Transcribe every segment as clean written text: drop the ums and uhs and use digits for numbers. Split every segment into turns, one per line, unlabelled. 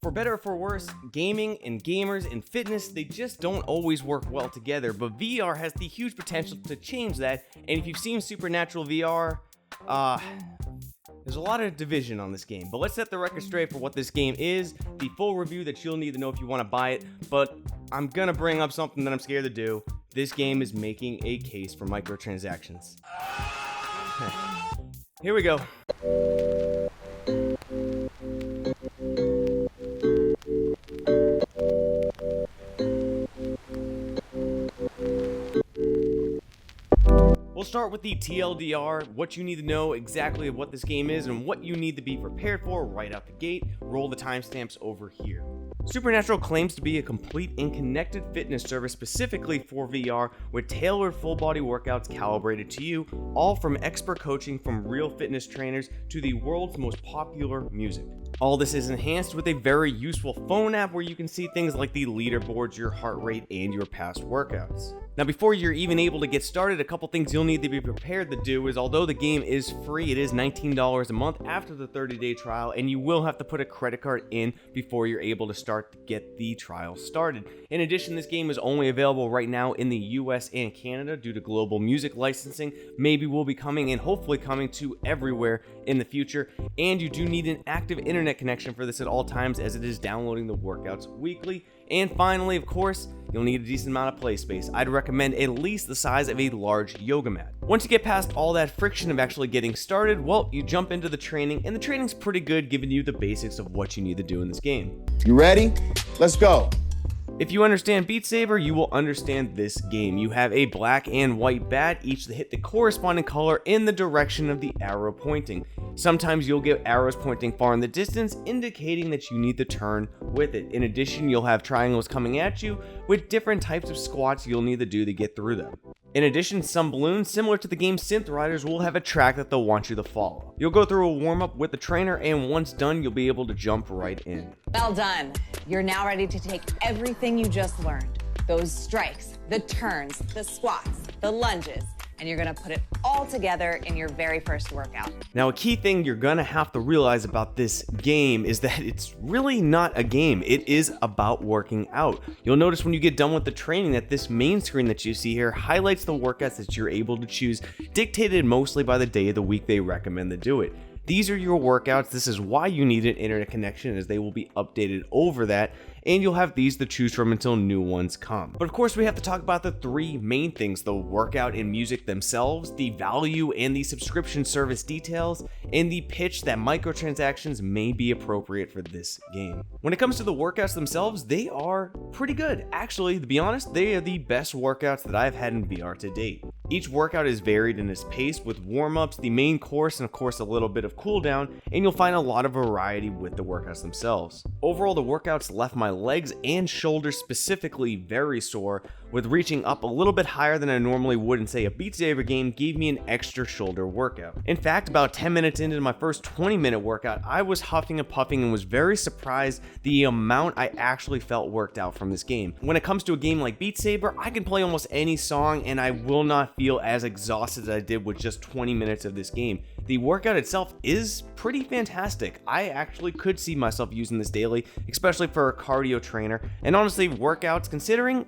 For better or for worse, gaming and gamers and fitness, they just don't always work well together, but VR has the huge potential to change that, and if you've seen Supernatural VR, there's a lot of division on this game, but let's set the record straight for what this game is, the full review that you'll need to know if you want to buy it, but I'm gonna bring up something that I'm scared to do. This game is making a case for microtransactions. Here we go. We'll start with the TLDR, what you need to know exactly of what this game is and what you need to be prepared for right out the gate. Roll the timestamps over here. Supernatural claims to be a complete and connected fitness service specifically for VR with tailored full body workouts calibrated to you, all from expert coaching from real fitness trainers to the world's most popular music. All this is enhanced with a very useful phone app where you can see things like the leaderboards, your heart rate, and your past workouts. Now, before you're even able to get started, a couple things you'll need to be prepared to do is, although the game is free, it is $19 a month after the 30-day trial, and you will have to put a credit card in before you're able to start to get the trial started. In addition, this game is only available right now in the US and Canada due to global music licensing. Maybe will be coming and hopefully coming to everywhere in the future, and you do need an active internet connection for this at all times as it is downloading the workouts weekly. And finally, of course, you'll need a decent amount of play space. I'd recommend at least the size of a large yoga mat. Once you get past all that friction of actually getting started, well, you jump into the training, and the training's pretty good, giving you the basics of what you need to do in this game.
You ready? Let's go.
If you understand Beat Saber, you will understand this game. You have a black and white bat, each that hit the corresponding color in the direction of the arrow pointing. Sometimes you'll get arrows pointing far in the distance, indicating that you need to turn with it. In addition, you'll have triangles coming at you with different types of squats you'll need to do to get through them. In addition, some balloons, similar to the game's Synth Riders, will have a track that they'll want you to follow. You'll go through a warm-up with the trainer, and once done, you'll be able to jump right in.
Well done. You're now ready to take everything you just learned. Those strikes, the turns, the squats, the lunges, and you're gonna put it all together in your very first workout.
Now, a key thing you're gonna have to realize about this game is that it's really not a game. It is about working out. You'll notice when you get done with the training that this main screen that you see here highlights the workouts that you're able to choose, dictated mostly by the day of the week they recommend to do it. These are your workouts. This is why you need an internet connection, as they will be updated over that, and you'll have these to choose from until new ones come. But of course, we have to talk about the three main things: the workout and music themselves, the value and the subscription service details, and the pitch that microtransactions may be appropriate for this game. When it comes to the workouts themselves, they are pretty good. Actually, to be honest, they are the best workouts that I've had in VR to date. Each workout is varied in its pace, with warm-ups, the main course, and of course a little bit of cooldown, and you'll find a lot of variety with the workouts themselves. Overall, the workouts left my legs and shoulders specifically very sore, with reaching up a little bit higher than I normally would in, say, a Beat Saber game gave me an extra shoulder workout. In fact, about 10 minutes into my first 20-minute workout, I was huffing and puffing and was very surprised the amount I actually felt worked out from this game. When it comes to a game like Beat Saber, I can play almost any song and I will not feel as exhausted as I did with just 20 minutes of this game. The workout itself is pretty fantastic. I actually could see myself using this daily, especially for a cardio trainer, and honestly, workouts, considering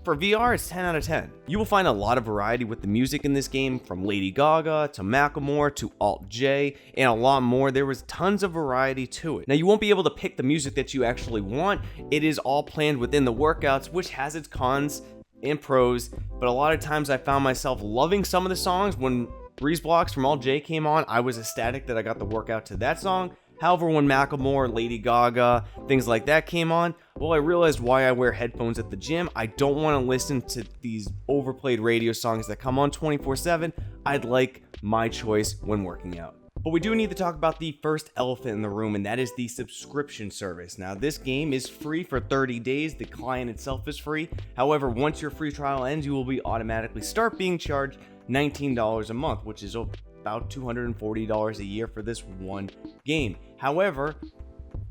for VR, it's 10 out of 10. You will find a lot of variety with the music in this game, from Lady Gaga to Macklemore to Alt J, and a lot more. There was tons of variety to it. Now, you won't be able to pick the music that you actually want. It is all planned within the workouts, which has its cons and pros, but a lot of times I found myself loving some of the songs. When Breeze Blocks from Alt J came on, I was ecstatic that I got the workout to that song. However, when Macklemore, Lady Gaga, things like that came on, well, I realized why I wear headphones at the gym. I don't want to listen to these overplayed radio songs that come on 24/7. I'd like my choice when working out. But we do need to talk about the first elephant in the room, and that is the subscription service. Now, this game is free for 30 days. The client itself is free. However, once your free trial ends, you will be automatically start being charged $19 a month, which is about $240 a year for this one game. However,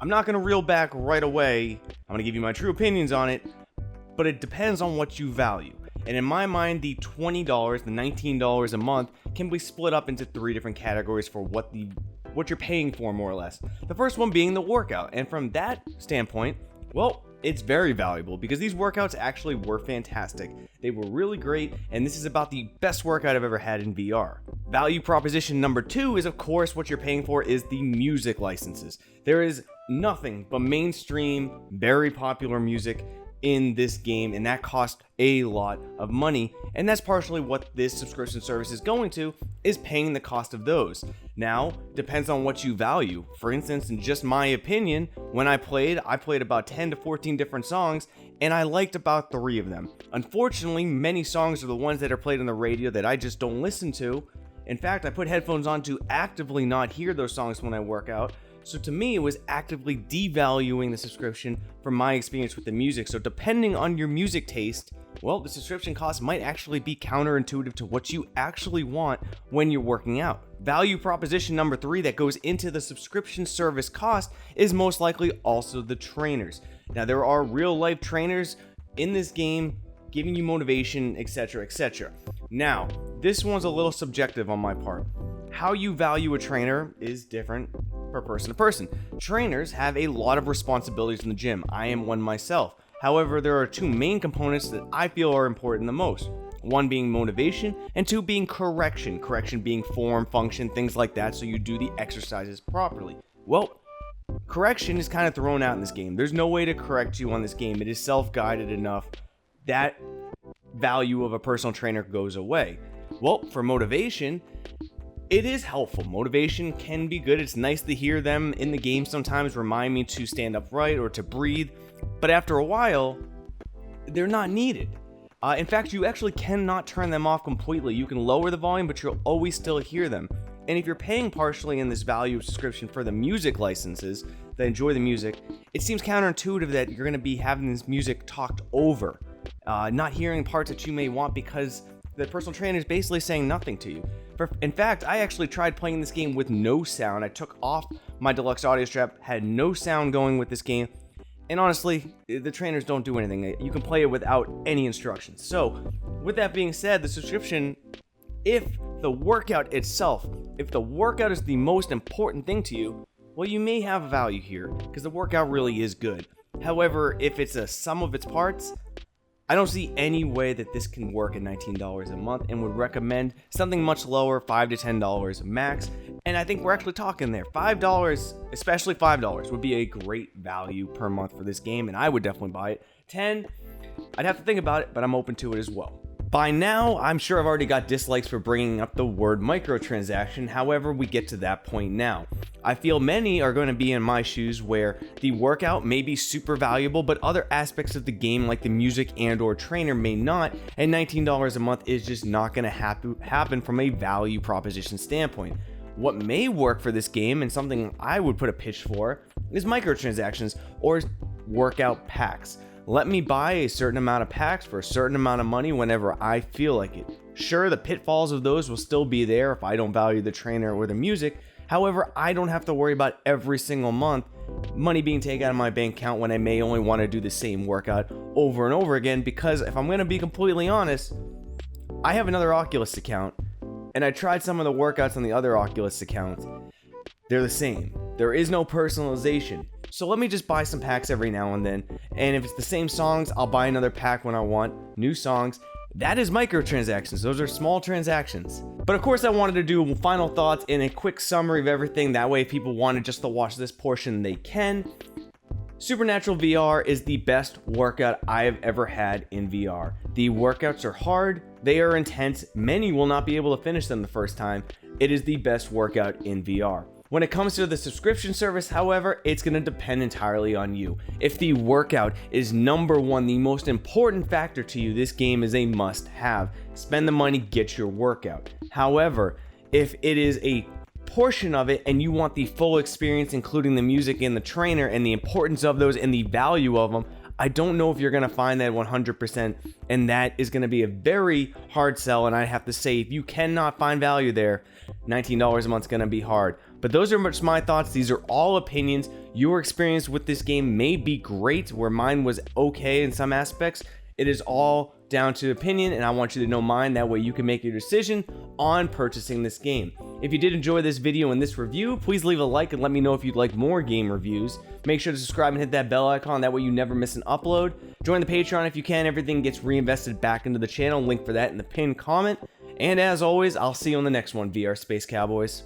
I'm not going to reel back right away. I'm going to give you my true opinions on it, but it depends on what you value. And in my mind, the $20, the $19 a month can be split up into three different categories for what the what you're paying for, more or less. The first one being the workout, and from that standpoint, well, it's very valuable because these workouts actually were fantastic. They were really great, and this is about the best workout I've ever had in VR. Value proposition number 2 is, of course, what you're paying for is the music licenses. There is nothing but mainstream, very popular music in this game, and that costs a lot of money, and that's partially what this subscription service is going to, is paying the cost of those. Now, depends on what you value. For instance, in just my opinion, when I played about 10 to 14 different songs, and I liked about 3 of them. Unfortunately, many songs are the ones that are played on the radio that I just don't listen to. In fact, I put headphones on to actively not hear those songs when I work out. So to me, it was actively devaluing the subscription from my experience with the music. So depending on your music taste, well, the subscription cost might actually be counterintuitive to what you actually want when you're working out. Value proposition number 3 that goes into the subscription service cost is most likely also the trainers. Now, there are real life trainers in this game giving you motivation, etc., etc. Now, this one's a little subjective on my part. How you value a trainer is different per person to person. Trainers have a lot of responsibilities in the gym. I am one myself. However, there are 2 main components that I feel are important the most. One being motivation, and 2 being correction. Correction being form, function, things like that, so you do the exercises properly. Well, correction is kind of thrown out in this game. There's no way to correct you on this game. It is self-guided enough. That value of a personal trainer goes away. Well, for motivation, it is helpful. Motivation can be good. It's nice to hear them in the game sometimes remind me to stand upright or to breathe. But after a while, they're not needed. In fact, you actually cannot turn them off completely. You can lower the volume, but you'll always still hear them. And if you're paying partially in this value subscription for the music licenses that enjoy the music, it seems counterintuitive that you're going to be having this music talked over, not hearing parts that you may want because the personal trainer is basically saying nothing to you. In fact, I actually tried playing this game with no sound. I took off my deluxe audio strap, had no sound going with this game, and honestly, the trainers don't do anything. You can play it without any instructions. So, with that being said, the subscription, if the workout itself, if the workout is the most important thing to you, well, you may have a value here, because the workout really is good. However, if it's a sum of its parts, I don't see any way that this can work at $19 a month, and would recommend something much lower, $5 to $10 max. And I think we're actually talking there. $5, especially $5, would be a great value per month for this game, and I would definitely buy it. $10, I'd have to think about it, but I'm open to it as well. By now, I'm sure I've already got dislikes for bringing up the word microtransaction, however, we get to that point now. I feel many are going to be in my shoes where the workout may be super valuable, but other aspects of the game like the music and or trainer may not, and $19 a month is just not going to happen from a value proposition standpoint. What may work for this game, and something I would put a pitch for, is microtransactions or workout packs. Let me buy a certain amount of packs for a certain amount of money whenever I feel like it. Sure, the pitfalls of those will still be there if I don't value the trainer or the music. However, I don't have to worry about every single month money being taken out of my bank account when I may only want to do the same workout over and over again, because if I'm going to be completely honest, I have another Oculus account, and I tried some of the workouts on the other Oculus accounts. They're the same. There is no personalization. So let me just buy some packs every now and then, and if it's the same songs, I'll buy another pack when I want new songs. That is microtransactions. Those are small transactions. But of course, I wanted to do final thoughts and a quick summary of everything. That way, if people wanted just to watch this portion, they can. Supernatural VR is the best workout I have ever had in VR. The workouts are hard, they are intense, many will not be able to finish them the first time. It is the best workout in VR. When it comes to the subscription service, however, it's going to depend entirely on you. If the workout is number one, the most important factor to you, this game is a must-have. Spend the money, get your workout. However, if it is a portion of it and you want the full experience, including the music and the trainer and the importance of those and the value of them, I don't know if you're going to find that 100%, and that is going to be a very hard sell. And I have to say, if you cannot find value there, $19 a month is going to be hard. But those are just my thoughts. These are all opinions. Your experience with this game may be great, where mine was okay in some aspects. It is all down to opinion, and I want you to know mine. That way you can make your decision on purchasing this game. If you did enjoy this video and this review, please leave a like and let me know if you'd like more game reviews. Make sure to subscribe and hit that bell icon, that way you never miss an upload. Join the Patreon if you can. Everything gets reinvested back into the channel. Link for that in the pinned comment. And as always, I'll see you on the next one, VR Space Cowboys.